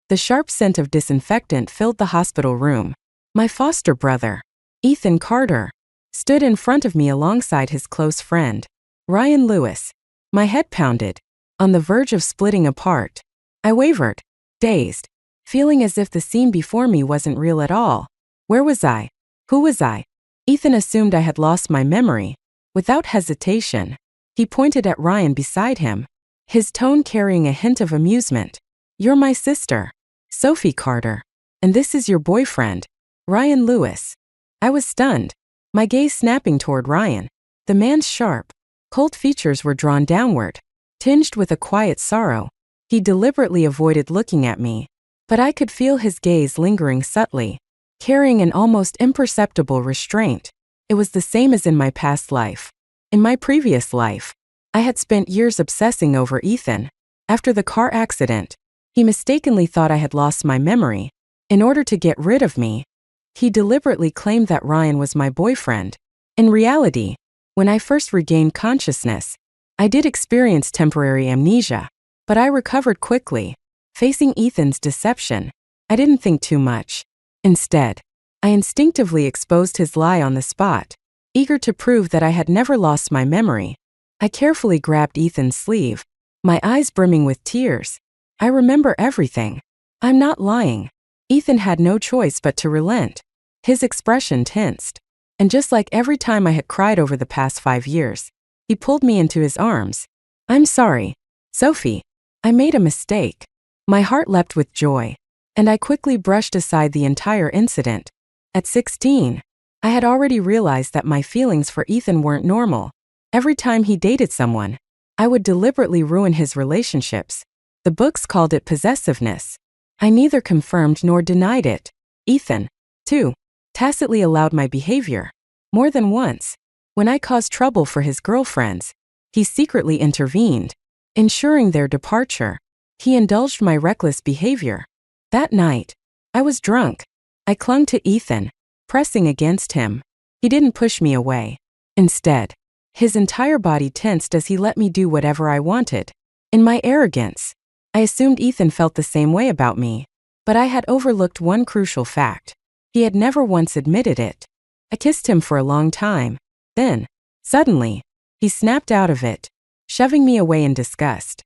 The sharp scent of disinfectant filled the hospital room. My foster brother, Ethan Carter, stood in front of me alongside his close friend, Ryan Lewis. My head pounded, on the verge of splitting apart. I wavered, dazed, feeling as if the scene before me wasn't real at all. Where was I? Who was I? Ethan assumed I had lost my memory. Without hesitation, he pointed at Ryan beside him, his tone carrying a hint of amusement. You're my sister, Sophie Carter, and this is your boyfriend, Ryan Lewis. I was stunned, my gaze snapping toward Ryan. The man's sharp, cold features were drawn downward, tinged with a quiet sorrow. He deliberately avoided looking at me, but I could feel his gaze lingering subtly, carrying an almost imperceptible restraint. It was the same as in my past life. In my previous life, I had spent years obsessing over Ethan. After the car accident, he mistakenly thought I had lost my memory. In order to get rid of me, he deliberately claimed that Ryan was my boyfriend. In reality, when I first regained consciousness, I did experience temporary amnesia, but I recovered quickly. Facing Ethan's deception, I didn't think too much. Instead, I instinctively exposed his lie on the spot. Eager to prove that I had never lost my memory, I carefully grabbed Ethan's sleeve, my eyes brimming with tears. I remember everything. I'm not lying. Ethan had no choice but to relent. His expression tensed, and just like every time I had cried over the past 5 years, he pulled me into his arms. I'm sorry, Sophie. I made a mistake. My heart leapt with joy, and I quickly brushed aside the entire incident. At 16, I had already realized that my feelings for Ethan weren't normal. Every time he dated someone, I would deliberately ruin his relationships. The books called it possessiveness. I neither confirmed nor denied it. Ethan, too, tacitly allowed my behavior. More than once, when I caused trouble for his girlfriends, he secretly intervened, ensuring their departure. He indulged my reckless behavior. That night, I was drunk. I clung to Ethan, pressing against him. He didn't push me away. Instead, his entire body tensed as he let me do whatever I wanted. In my arrogance, I assumed Ethan felt the same way about me, but I had overlooked one crucial fact. He had never once admitted it. I kissed him for a long time. Then, suddenly, he snapped out of it, shoving me away in disgust.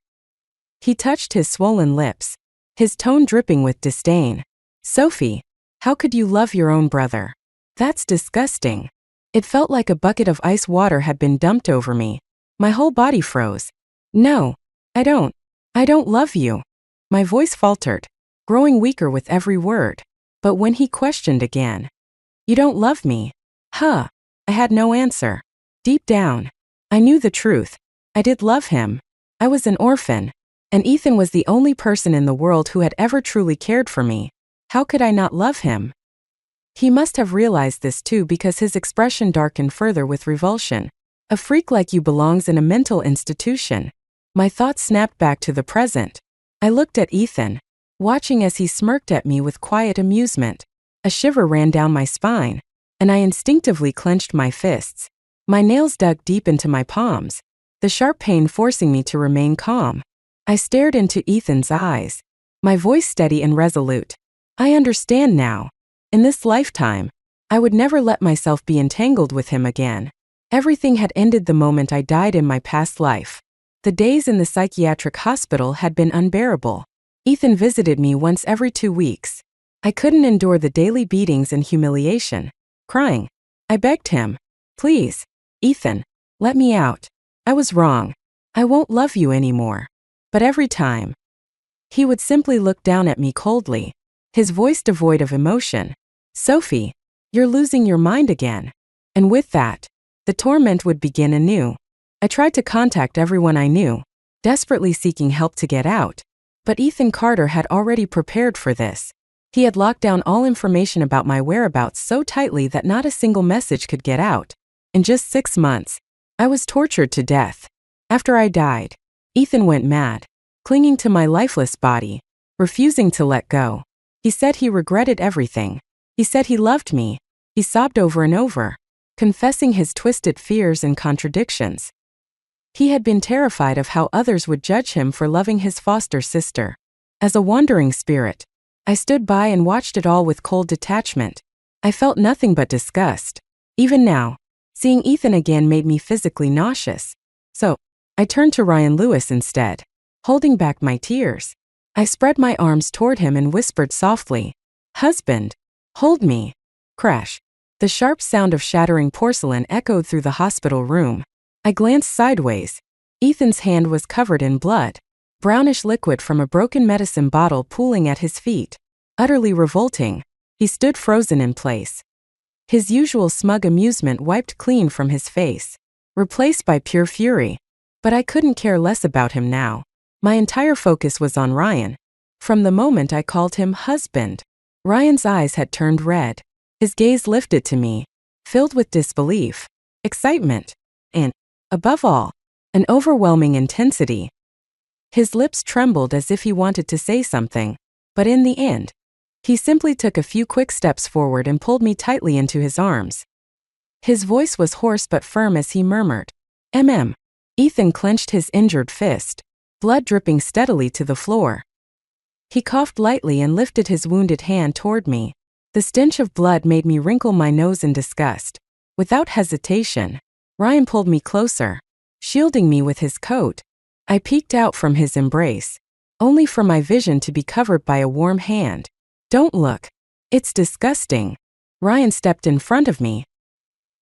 He touched his swollen lips, his tone dripping with disdain. Sophie, how could you love your own brother? That's disgusting. It felt like a bucket of ice water had been dumped over me. My whole body froze. No, I don't love you. My voice faltered, growing weaker with every word. But when he questioned again, you don't love me? Huh. I had no answer. Deep down, I knew the truth. I did love him. I was an orphan, and Ethan was the only person in the world who had ever truly cared for me. How could I not love him? He must have realized this too, because his expression darkened further with revulsion. A freak like you belongs in a mental institution. My thoughts snapped back to the present. I looked at Ethan, watching as he smirked at me with quiet amusement. A shiver ran down my spine, and I instinctively clenched my fists. My nails dug deep into my palms, the sharp pain forcing me to remain calm. I stared into Ethan's eyes, my voice steady and resolute. I understand now. In this lifetime, I would never let myself be entangled with him again. Everything had ended the moment I died in my past life. The days in the psychiatric hospital had been unbearable. Ethan visited me once every 2 weeks. I couldn't endure the daily beatings and humiliation. Crying, I begged him, please, Ethan, let me out. I was wrong. I won't love you anymore. But every time, he would simply look down at me coldly, his voice devoid of emotion. Sophie, you're losing your mind again. And with that, the torment would begin anew. I tried to contact everyone I knew, desperately seeking help to get out. But Ethan Carter had already prepared for this. He had locked down all information about my whereabouts so tightly that not a single message could get out. In just 6 months, I was tortured to death. After I died, Ethan went mad, clinging to my lifeless body, refusing to let go. He said he regretted everything. He said he loved me. He sobbed over and over, confessing his twisted fears and contradictions. He had been terrified of how others would judge him for loving his foster sister. As a wandering spirit, I stood by and watched it all with cold detachment. I felt nothing but disgust. Even now, seeing Ethan again made me physically nauseous. So, I turned to Ryan Lewis instead, holding back my tears. I spread my arms toward him and whispered softly, "Husband, hold me." Crash. The sharp sound of shattering porcelain echoed through the hospital room. I glanced sideways. Ethan's hand was covered in blood, brownish liquid from a broken medicine bottle pooling at his feet. Utterly revolting, he stood frozen in place. His usual smug amusement wiped clean from his face, replaced by pure fury. But I couldn't care less about him now. My entire focus was on Ryan. From the moment I called him husband, Ryan's eyes had turned red. His gaze lifted to me, filled with disbelief, excitement, and, above all, an overwhelming intensity. His lips trembled as if he wanted to say something, but in the end, he simply took a few quick steps forward and pulled me tightly into his arms. His voice was hoarse but firm as he murmured, "Mm." Ethan clenched his injured fist, blood dripping steadily to the floor. He coughed lightly and lifted his wounded hand toward me. The stench of blood made me wrinkle my nose in disgust. Without hesitation, Ryan pulled me closer, shielding me with his coat. I peeked out from his embrace, only for my vision to be covered by a warm hand. "Don't look. It's disgusting." Ryan stepped in front of me,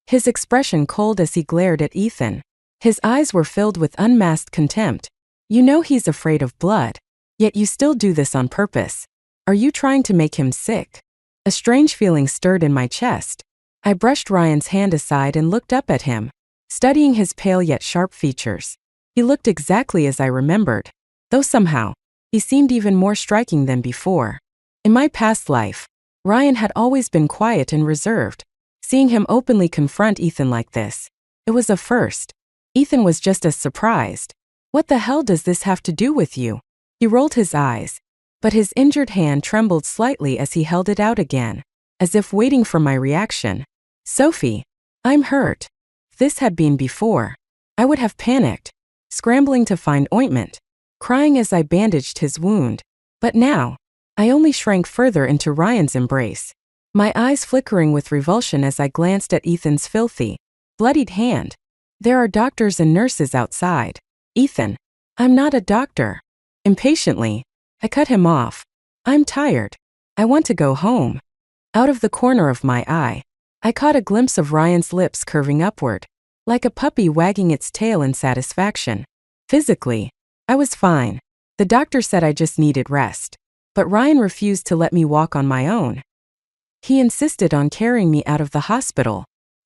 his expression cold as he glared at Ethan. His eyes were filled with unmasked contempt. "You know he's afraid of blood, yet you still do this on purpose. Are you trying to make him sick?" A strange feeling stirred in my chest. I brushed Ryan's hand aside and looked up at him, studying his pale yet sharp features. He looked exactly as I remembered, though somehow, he seemed even more striking than before. In my past life, Ryan had always been quiet and reserved. Seeing him openly confront Ethan like this, it was a first. Ethan was just as surprised. "What the hell does this have to do with you?" He rolled his eyes, but his injured hand trembled slightly as he held it out again, as if waiting for my reaction. "Sophie, I'm hurt." If this had been before, I would have panicked, scrambling to find ointment, crying as I bandaged his wound. But now, I only shrank further into Ryan's embrace, my eyes flickering with revulsion as I glanced at Ethan's filthy, bloodied hand. "There are doctors and nurses outside." "Ethan, I'm not a doctor." Impatiently, I cut him off. "I'm tired. I want to go home." Out of the corner of my eye, I caught a glimpse of Ryan's lips curving upward, like a puppy wagging its tail in satisfaction. Physically, I was fine. The doctor said I just needed rest. But Ryan refused to let me walk on my own. He insisted on carrying me out of the hospital.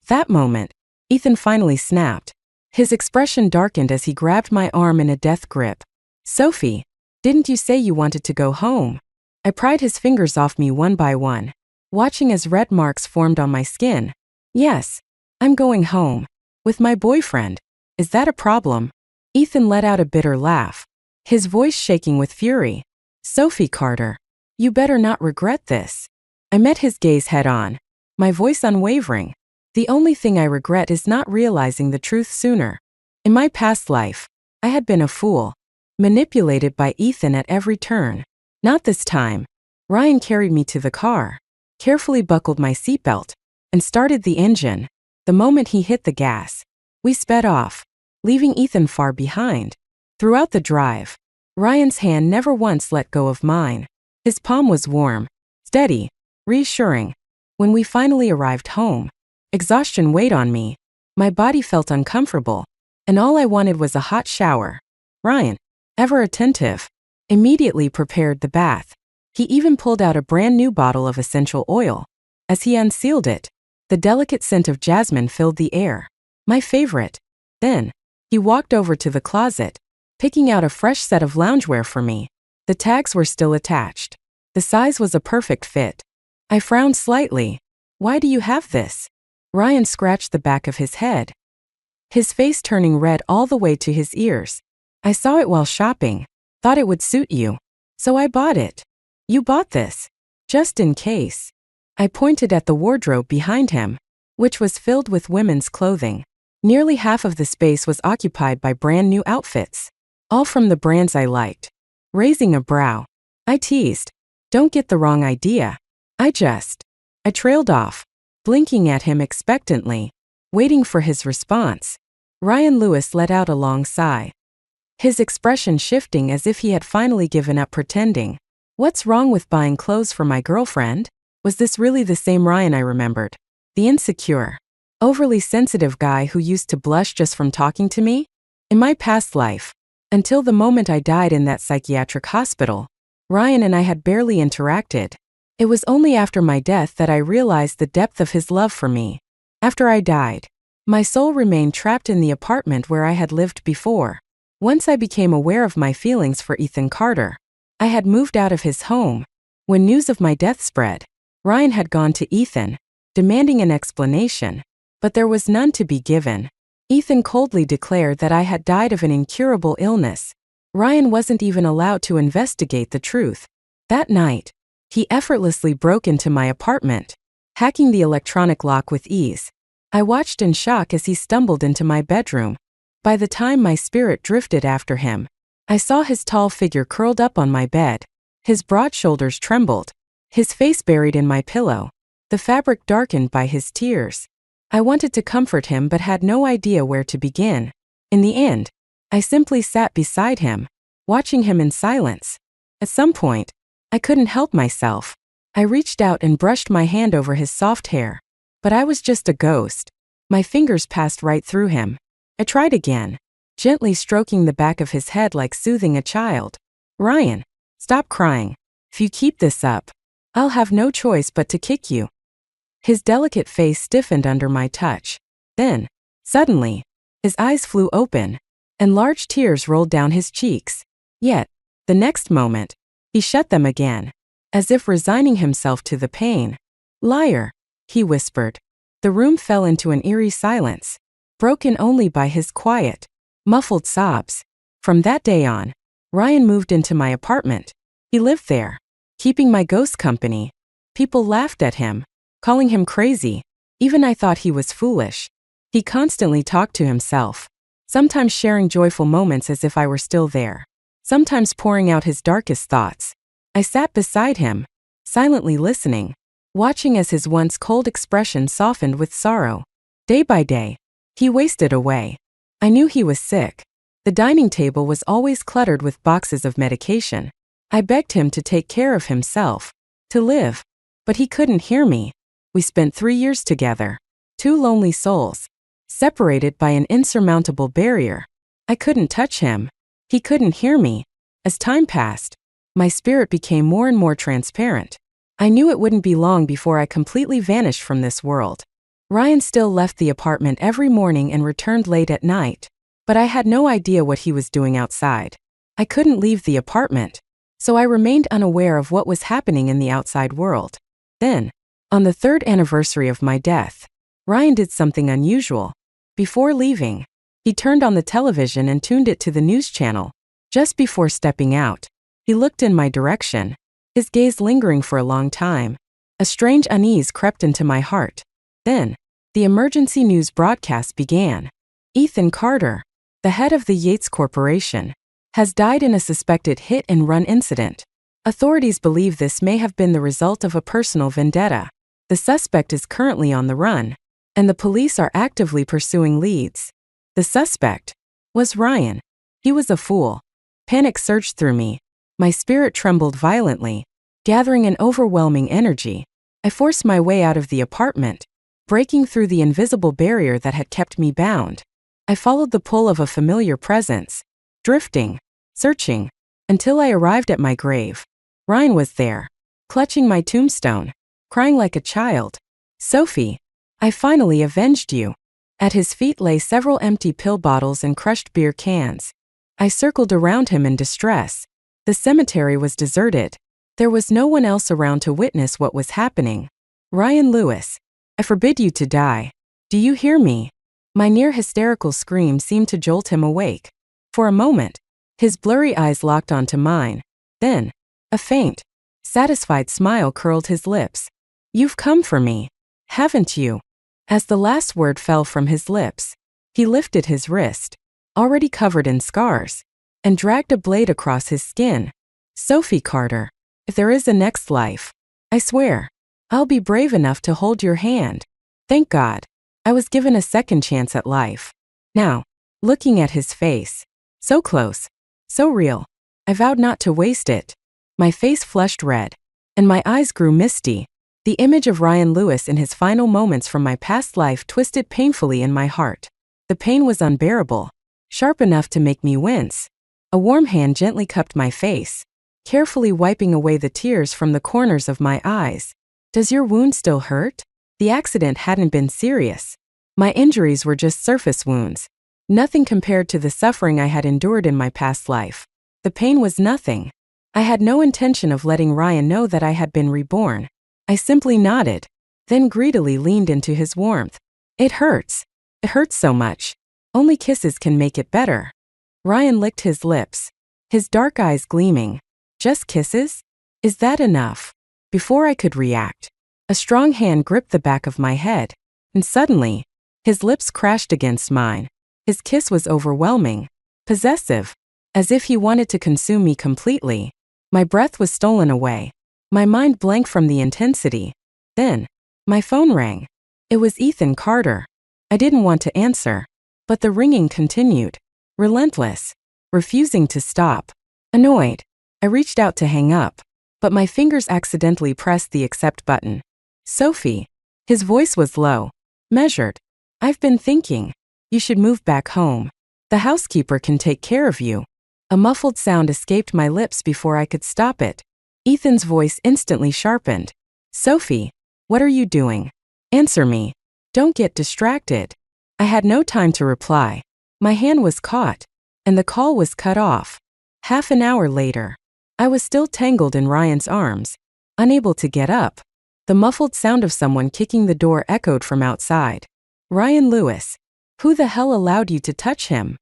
That moment, Ethan finally snapped. His expression darkened as he grabbed my arm in a death grip. "Sophie, didn't you say you wanted to go home?" I pried his fingers off me one by one, watching as red marks formed on my skin. "Yes, I'm going home. With my boyfriend. Is that a problem?" Ethan let out a bitter laugh, his voice shaking with fury. "Sophie Carter, you better not regret this." I met his gaze head on, my voice unwavering. "The only thing I regret is not realizing the truth sooner. In my past life, I had been a fool, manipulated by Ethan at every turn. Not this time." Ryan carried me to the car, carefully buckled my seatbelt, and started the engine. The moment he hit the gas, we sped off, leaving Ethan far behind. Throughout the drive, Ryan's hand never once let go of mine. His palm was warm, steady, reassuring. When we finally arrived home, exhaustion weighed on me. My body felt uncomfortable, and all I wanted was a hot shower. Ryan, ever attentive, immediately prepared the bath. He even pulled out a brand new bottle of essential oil. As he unsealed it, the delicate scent of jasmine filled the air. My favorite. Then, he walked over to the closet, picking out a fresh set of loungewear for me. The tags were still attached. The size was a perfect fit. I frowned slightly. "Why do you have this?" Ryan scratched the back of his head, his face turning red all the way to his ears. "I saw it while shopping. Thought it would suit you. So I bought it." "You bought this? Just in case." I pointed at the wardrobe behind him, which was filled with women's clothing. Nearly half of the space was occupied by brand new outfits, all from the brands I liked. Raising a brow, I teased, Don't get the wrong idea. I trailed off, blinking at him expectantly, waiting for his response. Ryan Lewis let out a long sigh, his expression shifting as if he had finally given up pretending. What's wrong with buying clothes for my girlfriend? Was this really the same Ryan I remembered? The insecure, overly sensitive guy who used to blush just from talking to me? In my past life, until the moment I died in that psychiatric hospital, Ryan and I had barely interacted. It was only after my death that I realized the depth of his love for me. After I died, my soul remained trapped in the apartment where I had lived before. Once I became aware of my feelings for Ethan Carter, I had moved out of his home. When news of my death spread, Ryan had gone to Ethan, demanding an explanation, but there was none to be given. Ethan coldly declared that I had died of an incurable illness. Ryan wasn't even allowed to investigate the truth. That night, he effortlessly broke into my apartment, hacking the electronic lock with ease. I watched in shock as he stumbled into my bedroom. By the time my spirit drifted after him, I saw his tall figure curled up on my bed. His broad shoulders trembled, his face buried in my pillow, the fabric darkened by his tears. I wanted to comfort him but had no idea where to begin. In the end, I simply sat beside him, watching him in silence. At some point, I couldn't help myself. I reached out and brushed my hand over his soft hair. But I was just a ghost. My fingers passed right through him. I tried again, gently stroking the back of his head like soothing a child. Ryan, stop crying. If you keep this up, I'll have no choice but to kick you. His delicate face stiffened under my touch. Then, suddenly, his eyes flew open, and large tears rolled down his cheeks. Yet, the next moment, he shut them again, as if resigning himself to the pain. Liar, he whispered. The room fell into an eerie silence, broken only by his quiet, muffled sobs. From that day on, Ryan moved into my apartment. He lived there, keeping my ghost company. People laughed at him, calling him crazy. Even I thought he was foolish. He constantly talked to himself, sometimes sharing joyful moments as if I were still there, sometimes pouring out his darkest thoughts. I sat beside him, silently listening, watching as his once cold expression softened with sorrow. Day by day, he wasted away. I knew he was sick. The dining table was always cluttered with boxes of medication. I begged him to take care of himself, to live. But he couldn't hear me. We spent 3 years together, two lonely souls, separated by an insurmountable barrier. I couldn't touch him. He couldn't hear me. As time passed, my spirit became more and more transparent. I knew it wouldn't be long before I completely vanished from this world. Ryan still left the apartment every morning and returned late at night, but I had no idea what he was doing outside. I couldn't leave the apartment, so I remained unaware of what was happening in the outside world. Then, on the 3rd anniversary of my death, Ryan did something unusual. Before leaving, he turned on the television and tuned it to the news channel. Just before stepping out, he looked in my direction, his gaze lingering for a long time. A strange unease crept into my heart. Then, the emergency news broadcast began. Ethan Carter, the head of the Yates Corporation, has died in a suspected hit-and-run incident. Authorities believe this may have been the result of a personal vendetta. The suspect is currently on the run, and the police are actively pursuing leads. The suspect was Ryan. He was a fool. Panic surged through me. My spirit trembled violently, gathering an overwhelming energy. I forced my way out of the apartment, breaking through the invisible barrier that had kept me bound. I followed the pull of a familiar presence, drifting, searching, until I arrived at my grave. Ryan was there, clutching my tombstone, crying like a child. Sophie, I finally avenged you. At his feet lay several empty pill bottles and crushed beer cans. I circled around him in distress. The cemetery was deserted. There was no one else around to witness what was happening. Ryan Lewis, I forbid you to die. Do you hear me? My near hysterical scream seemed to jolt him awake. For a moment, his blurry eyes locked onto mine. Then, a faint, satisfied smile curled his lips. You've come for me, haven't you? As the last word fell from his lips, he lifted his wrist, already covered in scars, and dragged a blade across his skin. Sophie Carter, If there is a next life, I swear, I'll be brave enough to hold your hand. Thank God, I was given a second chance at life. Now, looking at his face, so close, so real, I vowed not to waste it. My face flushed red, and my eyes grew misty. The image of Ryan Lewis in his final moments from my past life twisted painfully in my heart. The pain was unbearable, sharp enough to make me wince. A warm hand gently cupped my face, carefully wiping away the tears from the corners of my eyes. Does your wound still hurt? The accident hadn't been serious. My injuries were just surface wounds. Nothing compared to the suffering I had endured in my past life. The pain was nothing. I had no intention of letting Ryan know that I had been reborn. I simply nodded, then greedily leaned into his warmth. It hurts. It hurts so much. Only kisses can make it better. Ryan licked his lips, his dark eyes gleaming. Just kisses? Is that enough? Before I could react, a strong hand gripped the back of my head, and suddenly, his lips crashed against mine. His kiss was overwhelming, possessive, as if he wanted to consume me completely. My breath was stolen away, my mind blank from the intensity. Then, my phone rang. It was Ethan Carter. I didn't want to answer, but the ringing continued, relentless, refusing to stop. Annoyed, I reached out to hang up, but my fingers accidentally pressed the accept button. Sophie. His voice was low, measured. I've been thinking, you should move back home. The housekeeper can take care of you. A muffled sound escaped my lips before I could stop it. Ethan's voice instantly sharpened. Sophie, what are you doing? Answer me. Don't get distracted. I had no time to reply. My hand was caught, and the call was cut off. Half an hour later, I was still tangled in Ryan's arms, unable to get up. The muffled sound of someone kicking the door echoed from outside. Ryan Lewis. Who the hell allowed you to touch him?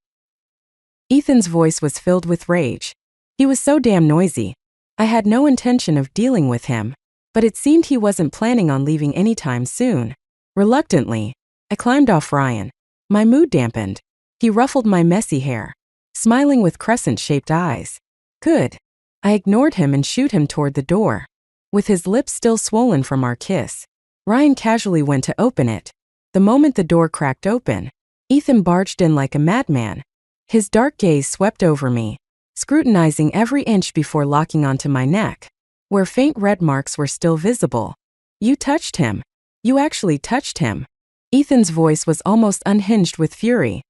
Ethan's voice was filled with rage. He was so damn noisy. I had no intention of dealing with him, but it seemed he wasn't planning on leaving anytime soon. Reluctantly, I climbed off Ryan. My mood dampened. He ruffled my messy hair, smiling with crescent-shaped eyes. Good. I ignored him and shooed him toward the door. With his lips still swollen from our kiss, Ryan casually went to open it. The moment the door cracked open, Ethan barged in like a madman. His dark gaze swept over me, scrutinizing every inch before locking onto my neck, where faint red marks were still visible. You touched him. You actually touched him. Ethan's voice was almost unhinged with fury.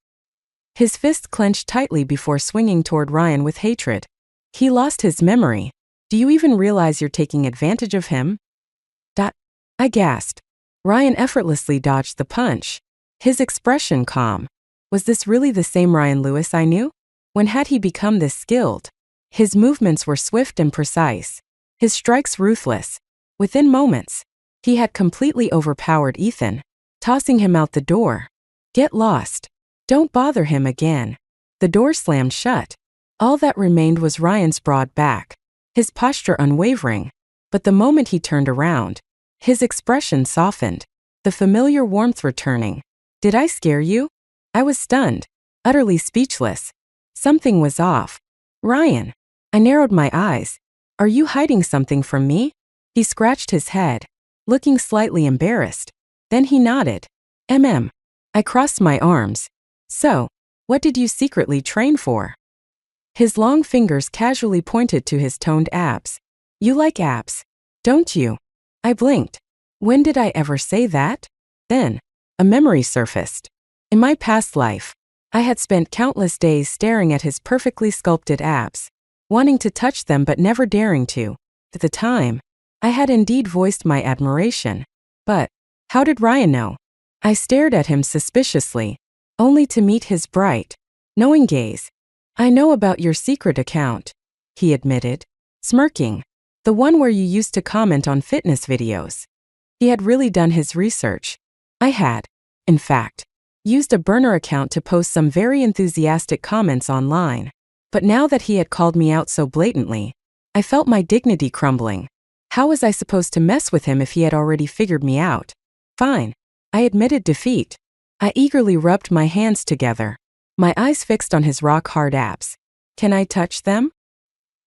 His fist clenched tightly before swinging toward Ryan with hatred. He lost his memory. Do you even realize you're taking advantage of him? I gasped. Ryan effortlessly dodged the punch, his expression calm. Was this really the same Ryan Lewis I knew? When had he become this skilled? His movements were swift and precise, his strikes ruthless. Within moments, he had completely overpowered Ethan, tossing him out the door. Get lost. Don't bother him again. The door slammed shut. All that remained was Ryan's broad back, his posture unwavering. But the moment he turned around, his expression softened, the familiar warmth returning. Did I scare you? I was stunned, utterly speechless. Something was off. Ryan. I narrowed my eyes. Are you hiding something from me? He scratched his head, looking slightly embarrassed. Then he nodded. I crossed my arms. So, what did you secretly train for? His long fingers casually pointed to his toned abs. You like abs, don't you? I blinked. When did I ever say that? Then, a memory surfaced. In my past life, I had spent countless days staring at his perfectly sculpted abs, wanting to touch them but never daring to. At the time, I had indeed voiced my admiration. But, how did Ryan know? I stared at him suspiciously, only to meet his bright, knowing gaze. I know about your secret account, he admitted, smirking. The one where you used to comment on fitness videos. He had really done his research. I had, in fact, used a burner account to post some very enthusiastic comments online. But now that he had called me out so blatantly, I felt my dignity crumbling. How was I supposed to mess with him if he had already figured me out? Fine. I admitted defeat. I eagerly rubbed my hands together, my eyes fixed on his rock-hard abs. Can I touch them?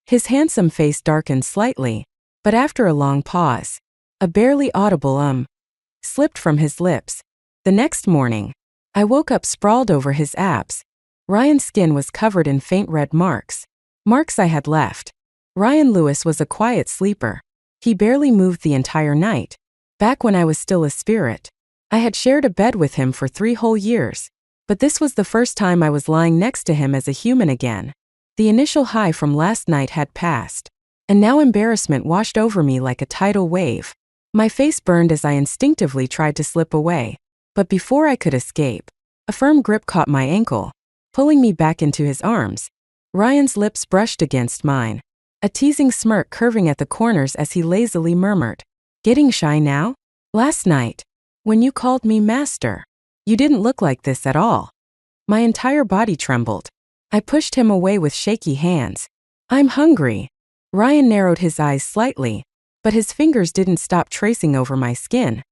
His handsome face darkened slightly. But after a long pause, a barely audible slipped from his lips. The next morning, I woke up sprawled over his abs. Ryan's skin was covered in faint red marks. Marks I had left. Ryan Lewis was a quiet sleeper. He barely moved the entire night. Back when I was still a spirit, I had shared a bed with him for 3 whole years. But this was the first time I was lying next to him as a human again. The initial high from last night had passed, and now embarrassment washed over me like a tidal wave. My face burned as I instinctively tried to slip away. But before I could escape, a firm grip caught my ankle, pulling me back into his arms. Ryan's lips brushed against mine, a teasing smirk curving at the corners as he lazily murmured, "Getting shy now? Last night, when you called me master, you didn't look like this at all." My entire body trembled. I pushed him away with shaky hands. "I'm hungry." Ryan narrowed his eyes slightly, but his fingers didn't stop tracing over my skin.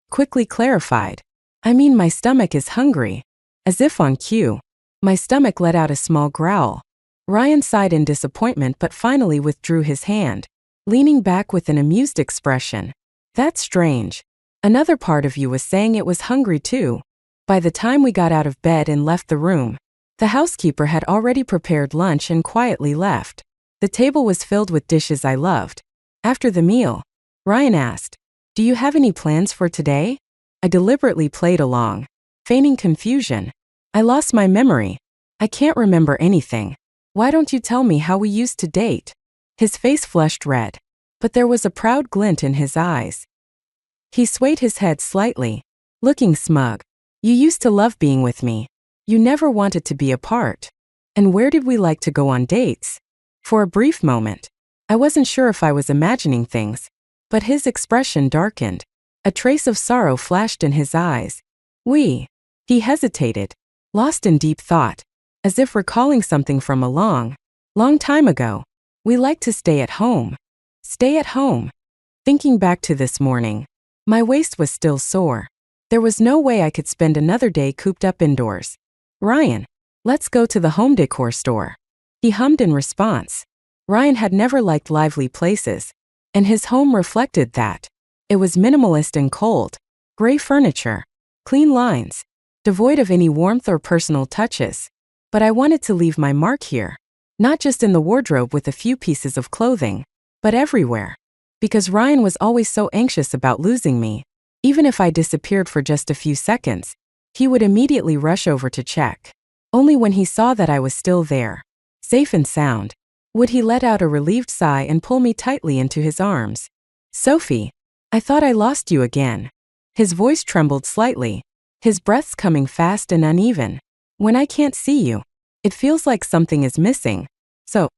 Quickly clarified. "I mean, my stomach is hungry." As if on cue, my stomach let out a small growl. Ryan sighed in disappointment but finally withdrew his hand, leaning back with an amused expression. "That's strange. Another part of you was saying it was hungry too." By the time we got out of bed and left the room, the housekeeper had already prepared lunch and quietly left. The table was filled with dishes I loved. After the meal, Ryan asked, "Do you have any plans for today?" I deliberately played along, feigning confusion. "I lost my memory. I can't remember anything. Why don't you tell me how we used to date?" His face flushed red, but there was a proud glint in his eyes. He swayed his head slightly, looking smug. "You used to love being with me. You never wanted to be apart. And where did we like to go on dates?" For a brief moment, I wasn't sure if I was imagining things, but his expression darkened. A trace of sorrow flashed in his eyes. He hesitated, lost in deep thought, as if recalling something from a long time ago. "We like to stay at home." Stay at home. Thinking back to this morning, my waist was still sore. There was no way I could spend another day cooped up indoors. "Ryan, let's go to the home decor store." He hummed in response. Ryan had never liked lively places, and his home reflected that. It was minimalist and cold. Gray furniture, clean lines, devoid of any warmth or personal touches. But I wanted to leave my mark here, not just in the wardrobe with a few pieces of clothing, but everywhere. Because Ryan was always so anxious about losing me. Even if I disappeared for just a few seconds, he would immediately rush over to check. Only when he saw that I was still there, safe and sound, would he let out a relieved sigh and pull me tightly into his arms. "Sophie, I thought I lost you again." His voice trembled slightly, his breaths coming fast and uneven. "When I can't see you, it feels like something is missing." So,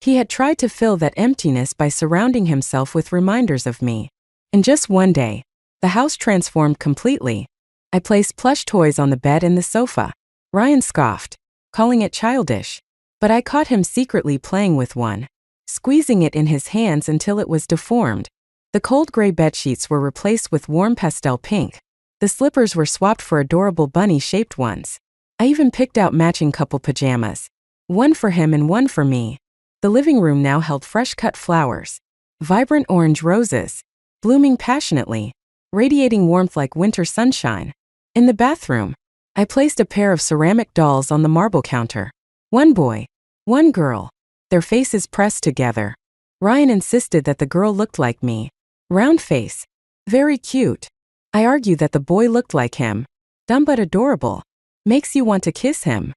he had tried to fill that emptiness by surrounding himself with reminders of me. In just one day, the house transformed completely. I placed plush toys on the bed and the sofa. Ryan scoffed, calling it childish. But I caught him secretly playing with one, squeezing it in his hands until it was deformed. The cold gray bedsheets were replaced with warm pastel pink. The slippers were swapped for adorable bunny-shaped ones. I even picked out matching couple pajamas, one for him and one for me. The living room now held fresh-cut flowers, vibrant orange roses, blooming passionately, radiating warmth like winter sunshine. In the bathroom, I placed a pair of ceramic dolls on the marble counter. One boy, one girl, their faces pressed together. Ryan insisted that the girl looked like me. Round face, very cute. I argued that the boy looked like him. Dumb but adorable. Makes you want to kiss him.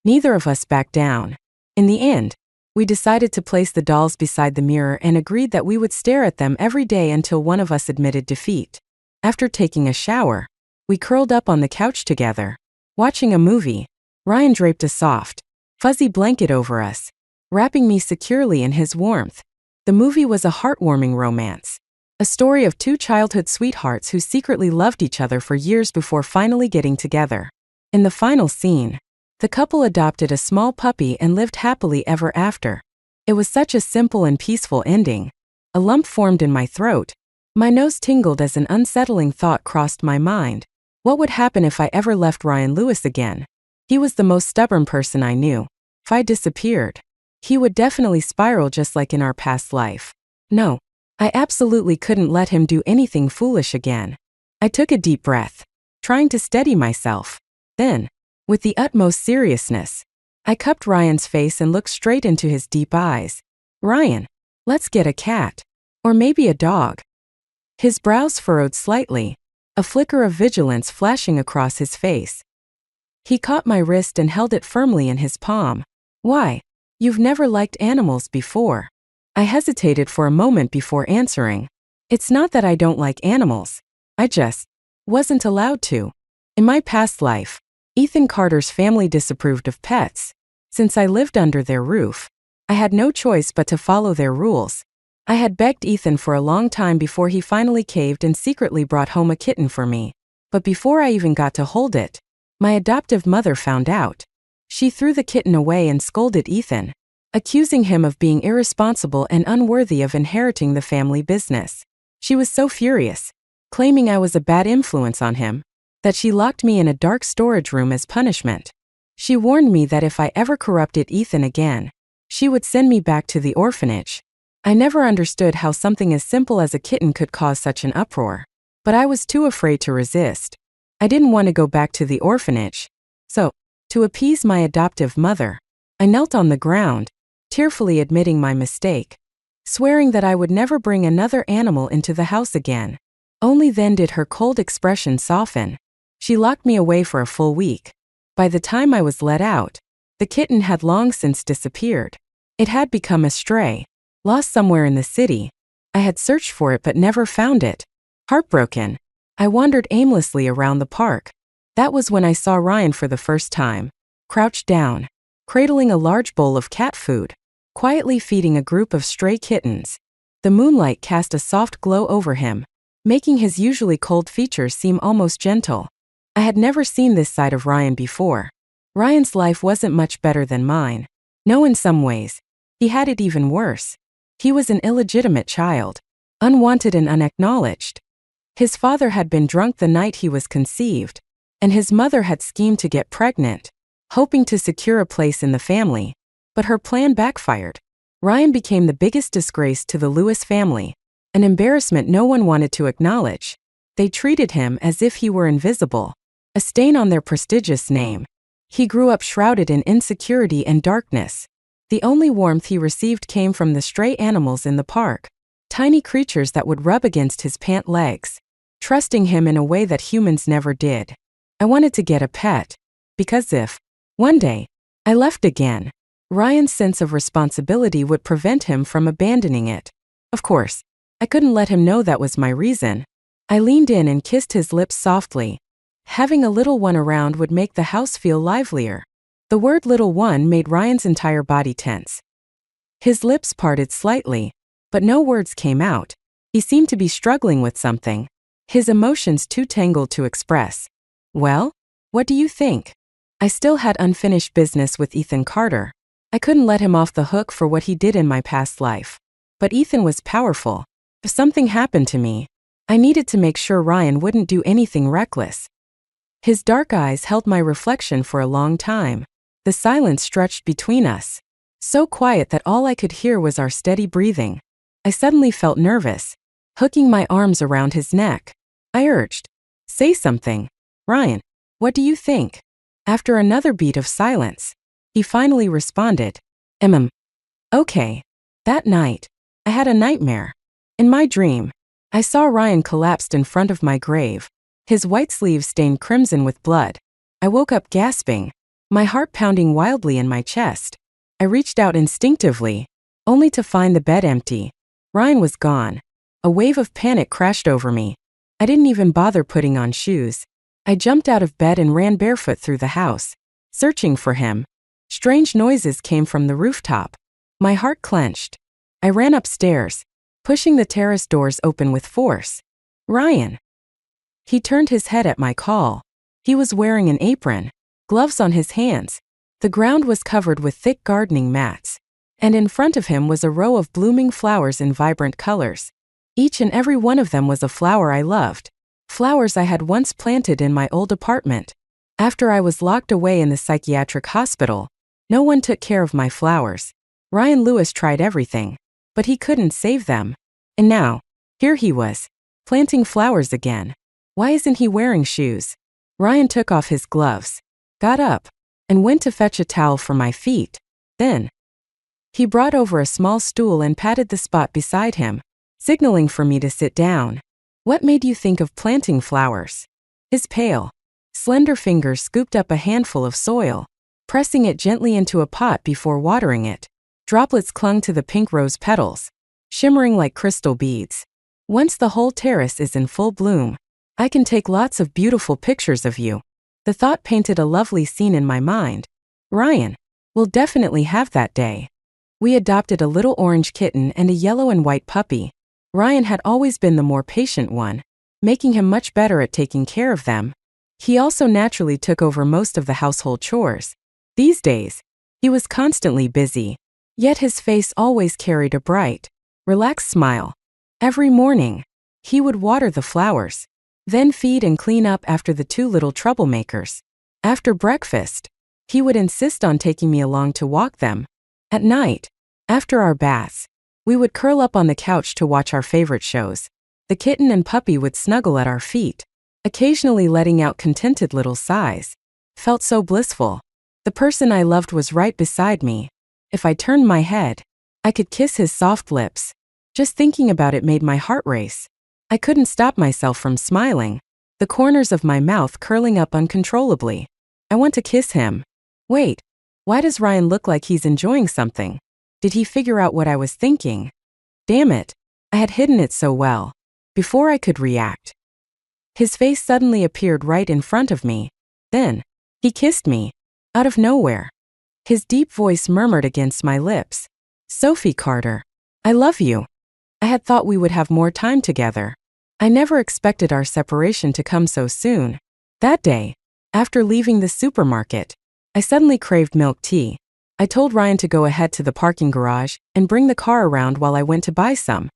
Neither of us backed down. In the end, we decided to place the dolls beside the mirror and agreed that we would stare at them every day until one of us admitted defeat. After taking a shower, we curled up on the couch together, watching a movie. Ryan draped a soft, fuzzy blanket over us, wrapping me securely in his warmth. The movie was a heartwarming romance, a story of 2 childhood sweethearts who secretly loved each other for years before finally getting together. In the final scene, the couple adopted a small puppy and lived happily ever after. It was such a simple and peaceful ending. A lump formed in my throat. My nose tingled as an unsettling thought crossed my mind. What would happen if I ever left Ryan Lewis again? He was the most stubborn person I knew. If I disappeared, he would definitely spiral just like in our past life. No, I absolutely couldn't let him do anything foolish again. I took a deep breath, trying to steady myself. Then, with the utmost seriousness, I cupped Ryan's face and looked straight into his deep eyes. Ryan, let's get a cat. Or maybe a dog. His brows furrowed slightly, a flicker of vigilance flashing across his face. He caught my wrist and held it firmly in his palm. Why? You've never liked animals before. I hesitated for a moment before answering. It's not that I don't like animals. I just wasn't allowed to. In my past life, Ethan Carter's family disapproved of pets. Since I lived under their roof, I had no choice but to follow their rules. I had begged Ethan for a long time before he finally caved and secretly brought home a kitten for me. But before I even got to hold it, my adoptive mother found out. She threw the kitten away and scolded Ethan, accusing him of being irresponsible and unworthy of inheriting the family business. She was so furious, claiming I was a bad influence on him, that she locked me in a dark storage room as punishment. She warned me that if I ever corrupted Ethan again, she would send me back to the orphanage. I never understood how something as simple as a kitten could cause such an uproar, but I was too afraid to resist. I didn't want to go back to the orphanage. So, to appease my adoptive mother, I knelt on the ground, tearfully admitting my mistake, swearing that I would never bring another animal into the house again. Only then did her cold expression soften. She locked me away for a full week. By the time I was let out, the kitten had long since disappeared. It had become a stray, lost somewhere in the city. I had searched for it but never found it. Heartbroken, I wandered aimlessly around the park. That was when I saw Ryan for the first time, crouched down, cradling a large bowl of cat food, quietly feeding a group of stray kittens. The moonlight cast a soft glow over him, making his usually cold features seem almost gentle. I had never seen this side of Ryan before. Ryan's life wasn't much better than mine. No, in some ways, he had it even worse. He was an illegitimate child, unwanted and unacknowledged. His father had been drunk the night he was conceived, and his mother had schemed to get pregnant, hoping to secure a place in the family, but her plan backfired. Ryan became the biggest disgrace to the Lewis family, an embarrassment no one wanted to acknowledge. They treated him as if he were invisible, a stain on their prestigious name. He grew up shrouded in insecurity and darkness. The only warmth he received came from the stray animals in the park, tiny creatures that would rub against his pant legs, trusting him in a way that humans never did. I wanted to get a pet, because if, one day, I left again, Ryan's sense of responsibility would prevent him from abandoning it. Of course, I couldn't let him know that was my reason. I leaned in and kissed his lips softly. Having a little one around would make the house feel livelier. The word little one made Ryan's entire body tense. His lips parted slightly, but no words came out. He seemed to be struggling with something, his emotions too tangled to express. Well, what do you think? I still had unfinished business with Ethan Carter. I couldn't let him off the hook for what he did in my past life. But Ethan was powerful. If something happened to me, I needed to make sure Ryan wouldn't do anything reckless. His dark eyes held my reflection for a long time. The silence stretched between us, so quiet that all I could hear was our steady breathing. I suddenly felt nervous, hooking my arms around his neck. I urged, "Say something. Ryan, what do you think?" After another beat of silence, he finally responded, Okay. That night, I had a nightmare. In my dream, I saw Ryan collapsed in front of my grave, his white sleeves stained crimson with blood. I woke up gasping, my heart pounding wildly in my chest. I reached out instinctively, only to find the bed empty. Ryan was gone. A wave of panic crashed over me. I didn't even bother putting on shoes. I jumped out of bed and ran barefoot through the house, searching for him. Strange noises came from the rooftop. My heart clenched. I ran upstairs, pushing the terrace doors open with force. Ryan. He turned his head at my call. He was wearing an apron, gloves on his hands. The ground was covered with thick gardening mats, and in front of him was a row of blooming flowers in vibrant colors. Each and every one of them was a flower I loved, flowers I had once planted in my old apartment. After I was locked away in the psychiatric hospital, no one took care of my flowers. Ryan Lewis tried everything, but he couldn't save them. And now, here he was, planting flowers again. Why isn't he wearing shoes? Ryan took off his gloves, got up, and went to fetch a towel for my feet. Then, he brought over a small stool and patted the spot beside him, signaling for me to sit down. What made you think of planting flowers? His pale, slender fingers scooped up a handful of soil, pressing it gently into a pot before watering it. Droplets clung to the pink rose petals, shimmering like crystal beads. Once the whole terrace is in full bloom, I can take lots of beautiful pictures of you. The thought painted a lovely scene in my mind. Ryan will definitely have that day. We adopted a little orange kitten and a yellow and white puppy. Ryan had always been the more patient one, making him much better at taking care of them. He also naturally took over most of the household chores. These days, he was constantly busy, yet his face always carried a bright, relaxed smile. Every morning, he would water the flowers, then feed and clean up after the two little troublemakers. After breakfast, he would insist on taking me along to walk them. At night, after our baths, we would curl up on the couch to watch our favorite shows. The kitten and puppy would snuggle at our feet, occasionally letting out contented little sighs. Felt so blissful. The person I loved was right beside me. If I turned my head, I could kiss his soft lips. Just thinking about it made my heart race. I couldn't stop myself from smiling, the corners of my mouth curling up uncontrollably. I want to kiss him. Wait, why does Ryan look like he's enjoying something? Did he figure out what I was thinking? Damn it, I had hidden it so well. Before I could react, his face suddenly appeared right in front of me. Then, he kissed me, out of nowhere. His deep voice murmured against my lips. Sophie Carter, I love you. I had thought we would have more time together. I never expected our separation to come so soon. That day, after leaving the supermarket, I suddenly craved milk tea. I told Ryan to go ahead to the parking garage and bring the car around while I went to buy some.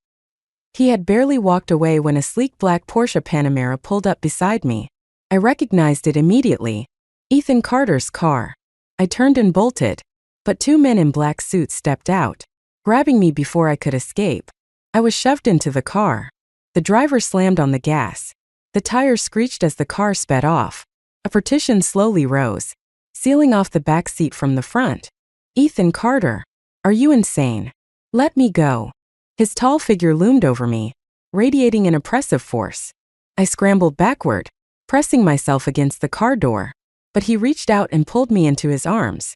He had barely walked away when a sleek black Porsche Panamera pulled up beside me. I recognized it immediately. Ethan Carter's car. I turned and bolted, but two men in black suits stepped out, grabbing me before I could escape. I was shoved into the car. The driver slammed on the gas. The tires screeched as the car sped off. A partition slowly rose, sealing off the back seat from the front. Ethan Carter, are you insane? Let me go. His tall figure loomed over me, radiating an oppressive force. I scrambled backward, pressing myself against the car door, but he reached out and pulled me into his arms.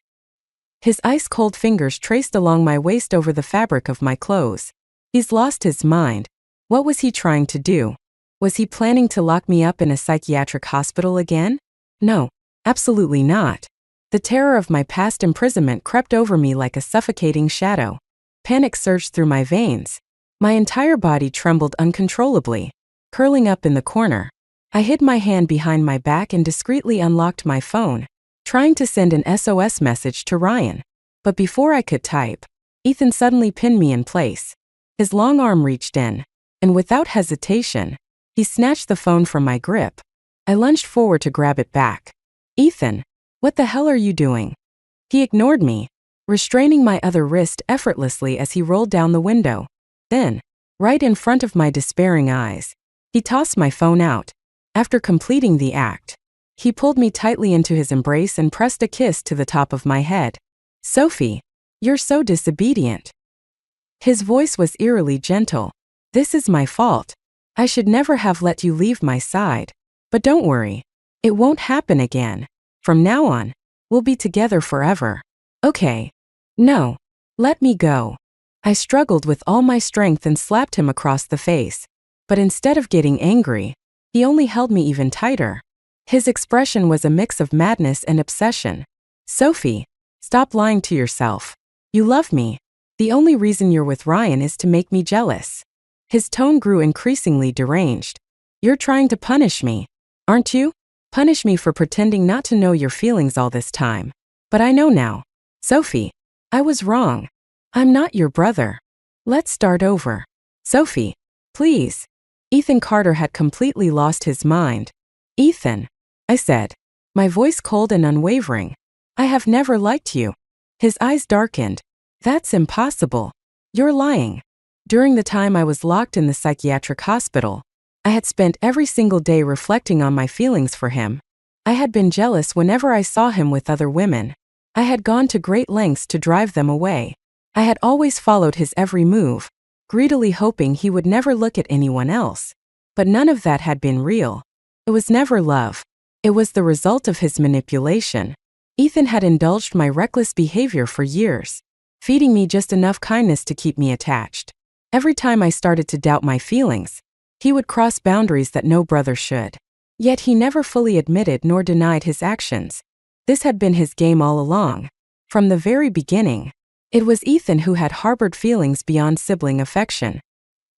His ice-cold fingers traced along my waist over the fabric of my clothes. He's lost his mind. What was he trying to do? Was he planning to lock me up in a psychiatric hospital again? No, absolutely not. The terror of my past imprisonment crept over me like a suffocating shadow. Panic surged through my veins. My entire body trembled uncontrollably, curling up in the corner. I hid my hand behind my back and discreetly unlocked my phone, trying to send an SOS message to Ryan. But before I could type, Ethan suddenly pinned me in place. His long arm reached in, and without hesitation, he snatched the phone from my grip. I lunged forward to grab it back. Ethan, what the hell are you doing? He ignored me, restraining my other wrist effortlessly as he rolled down the window. Then, right in front of my despairing eyes, he tossed my phone out. After completing the act, he pulled me tightly into his embrace and pressed a kiss to the top of my head. Sophie, you're so disobedient. His voice was eerily gentle. This is my fault. I should never have let you leave my side. But don't worry. It won't happen again. From now on, we'll be together forever. Okay. No. Let me go. I struggled with all my strength and slapped him across the face. But instead of getting angry, he only held me even tighter. His expression was a mix of madness and obsession. Sophie, stop lying to yourself. You love me. The only reason you're with Ryan is to make me jealous. His tone grew increasingly deranged. You're trying to punish me, aren't you? Punish me for pretending not to know your feelings all this time. But I know now. Sophie, I was wrong. I'm not your brother. Let's start over. Sophie, please. Ethan Carter had completely lost his mind. Ethan, I said, my voice cold and unwavering. I have never liked you. His eyes darkened. That's impossible. You're lying. During the time I was locked in the psychiatric hospital, I had spent every single day reflecting on my feelings for him. I had been jealous whenever I saw him with other women. I had gone to great lengths to drive them away. I had always followed his every move, greedily hoping he would never look at anyone else. But none of that had been real. It was never love. It was the result of his manipulation. Ethan had indulged my reckless behavior for years, feeding me just enough kindness to keep me attached. Every time I started to doubt my feelings, he would cross boundaries that no brother should. Yet he never fully admitted nor denied his actions. This had been his game all along. From the very beginning, it was Ethan who had harbored feelings beyond sibling affection.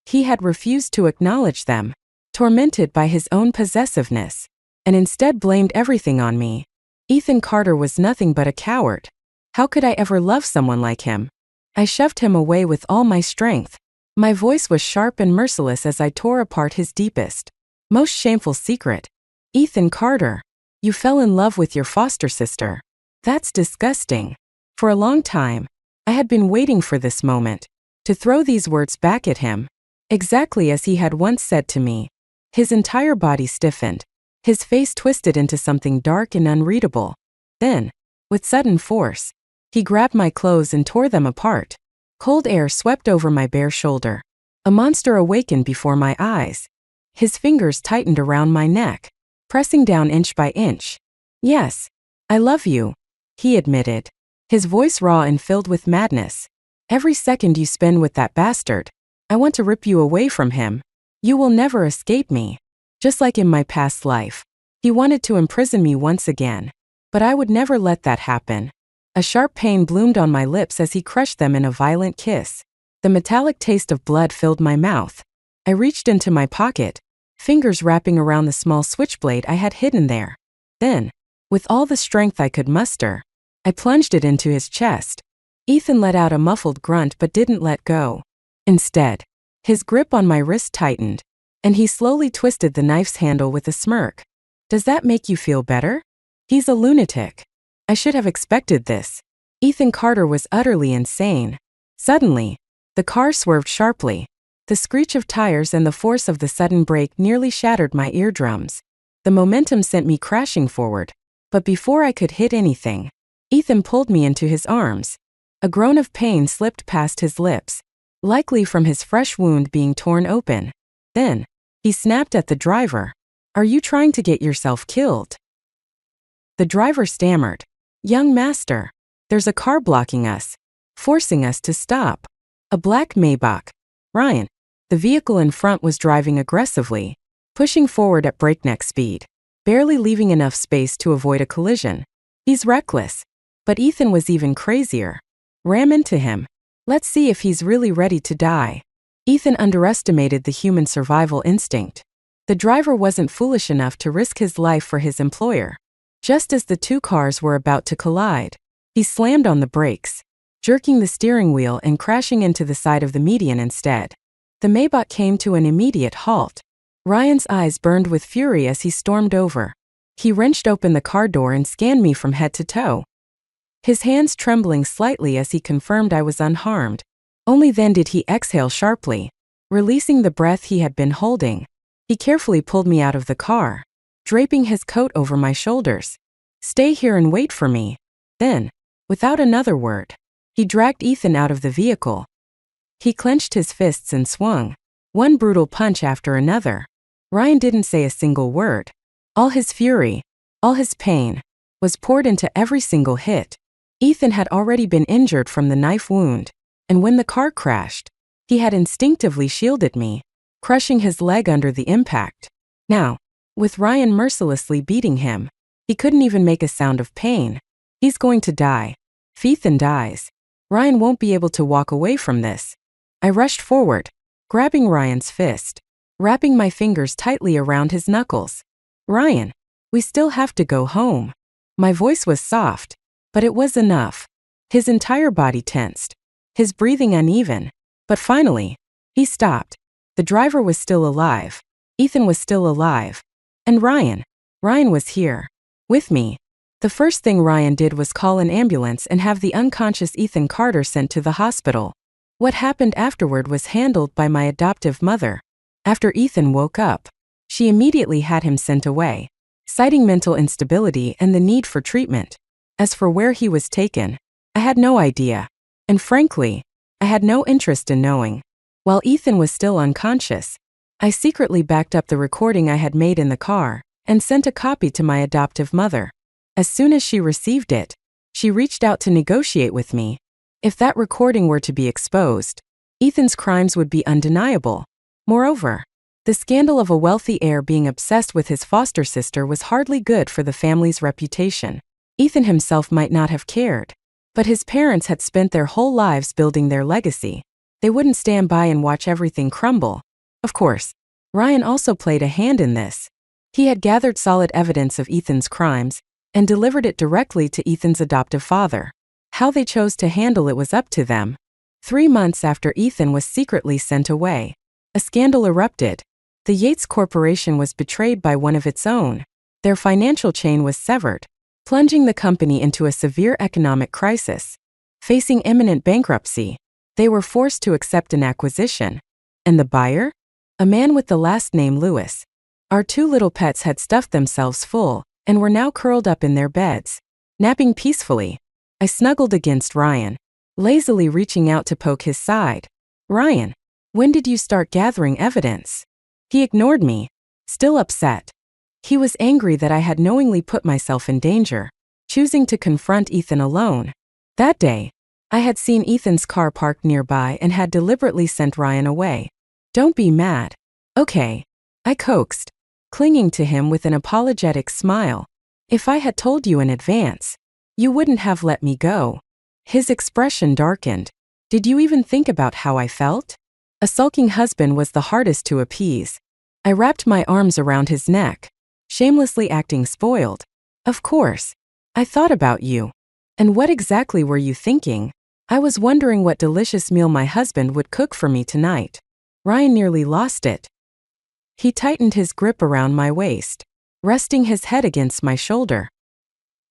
He had refused to acknowledge them, tormented by his own possessiveness, and instead blamed everything on me. Ethan Carter was nothing but a coward. How could I ever love someone like him? I shoved him away with all my strength. My voice was sharp and merciless as I tore apart his deepest, most shameful secret. Ethan Carter, you fell in love with your foster sister. That's disgusting. For a long time, I had been waiting for this moment, to throw these words back at him, exactly as he had once said to me. His entire body stiffened, his face twisted into something dark and unreadable. Then, with sudden force, he grabbed my clothes and tore them apart. Cold air swept over my bare shoulder. A monster awakened before my eyes. His fingers tightened around my neck, pressing down inch by inch. Yes, I love you, he admitted, his voice raw and filled with madness. Every second you spend with that bastard, I want to rip you away from him. You will never escape me. Just like in my past life, he wanted to imprison me once again. But I would never let that happen. A sharp pain bloomed on my lips as he crushed them in a violent kiss. The metallic taste of blood filled my mouth. I reached into my pocket, fingers wrapping around the small switchblade I had hidden there. Then, with all the strength I could muster, I plunged it into his chest. Ethan let out a muffled grunt but didn't let go. Instead, his grip on my wrist tightened, and he slowly twisted the knife's handle with a smirk. Does that make you feel better? He's a lunatic. I should have expected this. Ethan Carter was utterly insane. Suddenly, the car swerved sharply. The screech of tires and the force of the sudden brake nearly shattered my eardrums. The momentum sent me crashing forward. But before I could hit anything, Ethan pulled me into his arms. A groan of pain slipped past his lips, likely from his fresh wound being torn open. Then, he snapped at the driver. Are you trying to get yourself killed? The driver stammered. Young master, there's a car blocking us, forcing us to stop. A black Maybach. Ryan. The vehicle in front was driving aggressively, pushing forward at breakneck speed, barely leaving enough space to avoid a collision. He's reckless. But Ethan was even crazier. Ram into him. Let's see if he's really ready to die. Ethan underestimated the human survival instinct. The driver wasn't foolish enough to risk his life for his employer. Just as the two cars were about to collide, he slammed on the brakes, jerking the steering wheel and crashing into the side of the median instead. The Maybach came to an immediate halt. Ryan's eyes burned with fury as he stormed over. He wrenched open the car door and scanned me from head to toe, his hands trembling slightly as he confirmed I was unharmed. Only then did he exhale sharply, releasing the breath he had been holding. He carefully pulled me out of the car, draping his coat over my shoulders. Stay here and wait for me. Then, without another word, he dragged Ethan out of the vehicle. He clenched his fists and swung, one brutal punch after another. Ryan didn't say a single word. All his fury, all his pain, was poured into every single hit. Ethan had already been injured from the knife wound, and when the car crashed, he had instinctively shielded me, crushing his leg under the impact. Now, with Ryan mercilessly beating him, he couldn't even make a sound of pain. He's going to die. If Ethan dies, Ryan won't be able to walk away from this. I rushed forward, grabbing Ryan's fist, wrapping my fingers tightly around his knuckles. Ryan, we still have to go home. My voice was soft, but it was enough. His entire body tensed, his breathing uneven. But finally, he stopped. The driver was still alive. Ethan was still alive. And Ryan was here, with me. The first thing Ryan did was call an ambulance and have the unconscious Ethan Carter sent to the hospital. What happened afterward was handled by my adoptive mother. After Ethan woke up, she immediately had him sent away, citing mental instability and the need for treatment. As for where he was taken, I had no idea. And frankly, I had no interest in knowing. While Ethan was still unconscious, I secretly backed up the recording I had made in the car and sent a copy to my adoptive mother. As soon as she received it, she reached out to negotiate with me. If that recording were to be exposed, Ethan's crimes would be undeniable. Moreover, the scandal of a wealthy heir being obsessed with his foster sister was hardly good for the family's reputation. Ethan himself might not have cared, but his parents had spent their whole lives building their legacy. They wouldn't stand by and watch everything crumble. Of course, Ryan also played a hand in this. He had gathered solid evidence of Ethan's crimes and delivered it directly to Ethan's adoptive father. How they chose to handle it was up to them. 3 months after Ethan was secretly sent away, a scandal erupted. The Yates Corporation was betrayed by one of its own. Their financial chain was severed, plunging the company into a severe economic crisis. Facing imminent bankruptcy, they were forced to accept an acquisition. And the buyer? A man with the last name Lewis. Our 2 little pets had stuffed themselves full and were now curled up in their beds, napping peacefully. I snuggled against Ryan, lazily reaching out to poke his side. "Ryan, when did you start gathering evidence?" He ignored me, still upset. He was angry that I had knowingly put myself in danger, choosing to confront Ethan alone. That day, I had seen Ethan's car parked nearby and had deliberately sent Ryan away. "Don't be mad." "Okay," I coaxed, clinging to him with an apologetic smile. "If I had told you in advance, you wouldn't have let me go." His expression darkened. "Did you even think about how I felt?" A sulking husband was the hardest to appease. I wrapped my arms around his neck, shamelessly acting spoiled. "Of course. I thought about you." "And what exactly were you thinking?" "I was wondering what delicious meal my husband would cook for me tonight." Ryan nearly lost it. He tightened his grip around my waist, resting his head against my shoulder.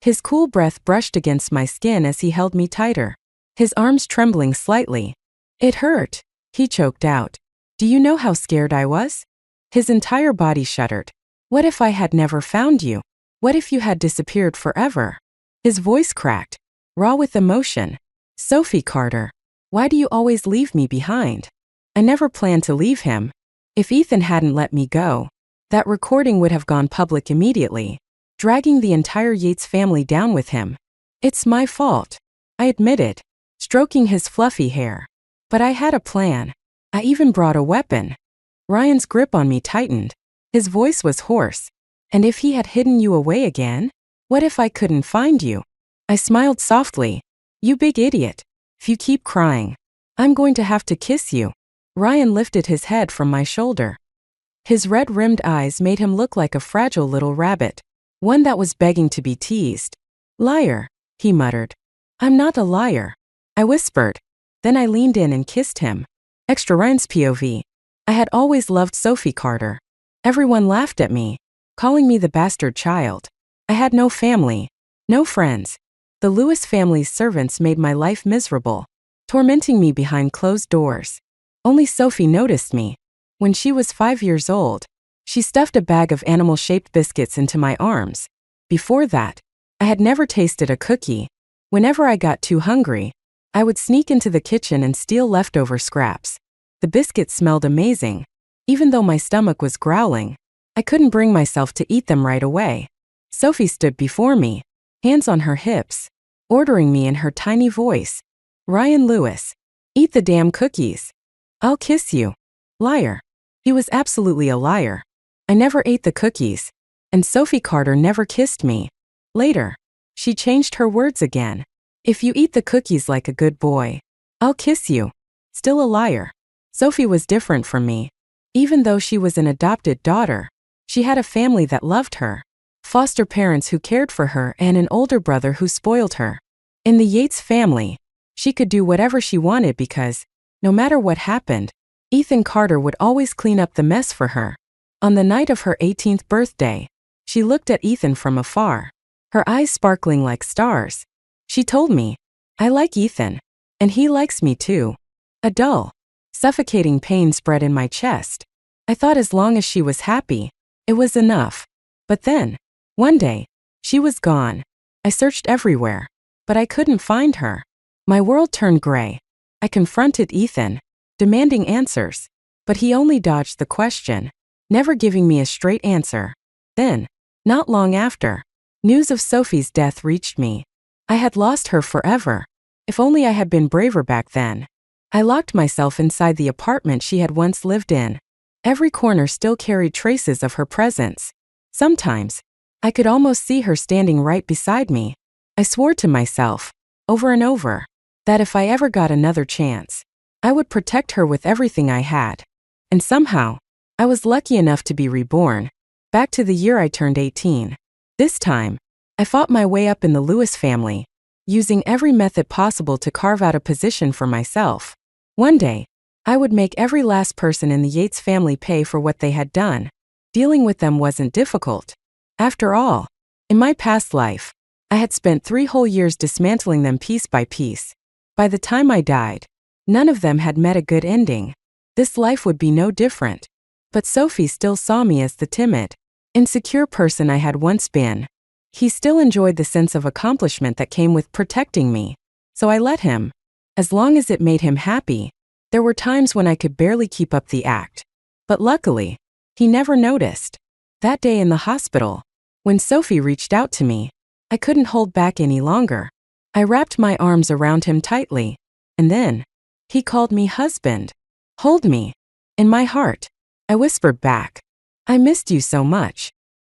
His cool breath brushed against my skin as he held me tighter, his arms trembling slightly. "It hurt," he choked out. "Do you know how scared I was?" His entire body shuddered. "What if I had never found you? What if you had disappeared forever?" His voice cracked, raw with emotion. "Sophie Carter, why do you always leave me behind?" I never planned to leave him. If Ethan hadn't let me go, that recording would have gone public immediately, dragging the entire Yates family down with him. "It's my fault," I admitted, stroking his fluffy hair. "But I had a plan. I even brought a weapon." Ryan's grip on me tightened. His voice was hoarse. "And if he had hidden you away again? What if I couldn't find you?" I smiled softly. "You big idiot. If you keep crying, I'm going to have to kiss you." Ryan lifted his head from my shoulder. His red-rimmed eyes made him look like a fragile little rabbit, one that was begging to be teased. "Liar," he muttered. "I'm not a liar," I whispered. Then I leaned in and kissed him. Extra Ryan's POV. I had always loved Sophie Carter. Everyone laughed at me, calling me the bastard child. I had no family, no friends. The Lewis family's servants made my life miserable, tormenting me behind closed doors. Only Sophie noticed me. When she was 5 years old, she stuffed a bag of animal-shaped biscuits into my arms. Before that, I had never tasted a cookie. Whenever I got too hungry, I would sneak into the kitchen and steal leftover scraps. The biscuits smelled amazing. Even though my stomach was growling, I couldn't bring myself to eat them right away. Sophie stood before me, hands on her hips, ordering me in her tiny voice. "Ryan Lewis, eat the damn cookies. I'll kiss you." Liar. He was absolutely a liar. I never ate the cookies, and Sophie Carter never kissed me. Later, she changed her words again. "If you eat the cookies like a good boy, I'll kiss you." Still a liar. Sophie was different from me. Even though she was an adopted daughter, she had a family that loved her, foster parents who cared for her, and an older brother who spoiled her. In the Yates family, she could do whatever she wanted because, no matter what happened, Ethan Carter would always clean up the mess for her. On the night of her 18th birthday, she looked at Ethan from afar, her eyes sparkling like stars. She told me, "I like Ethan, and he likes me too." A dull, suffocating pain spread in my chest. I thought as long as she was happy, it was enough. But then, one day, she was gone. I searched everywhere, but I couldn't find her. My world turned gray. I confronted Ethan, demanding answers, but he only dodged the question, never giving me a straight answer. Then, not long after, news of Sophie's death reached me. I had lost her forever. If only I had been braver back then. I locked myself inside the apartment she had once lived in. Every corner still carried traces of her presence. Sometimes, I could almost see her standing right beside me. I swore to myself, over and over, that if I ever got another chance, I would protect her with everything I had. And somehow, I was lucky enough to be reborn, back to the year I turned 18. This time, I fought my way up in the Lewis family, using every method possible to carve out a position for myself. One day, I would make every last person in the Yates family pay for what they had done. Dealing with them wasn't difficult. After all, in my past life, I had spent 3 whole years dismantling them piece by piece. By the time I died, none of them had met a good ending. This life would be no different. But Sophie still saw me as the timid, insecure person I had once been. He still enjoyed the sense of accomplishment that came with protecting me. So I let him. As long as it made him happy. There were times when I could barely keep up the act. But luckily, he never noticed. That day in the hospital, when Sophie reached out to me, I couldn't hold back any longer. I wrapped my arms around him tightly. And then, he called me husband. Hold me. In my heart, I whispered back, I missed you so much.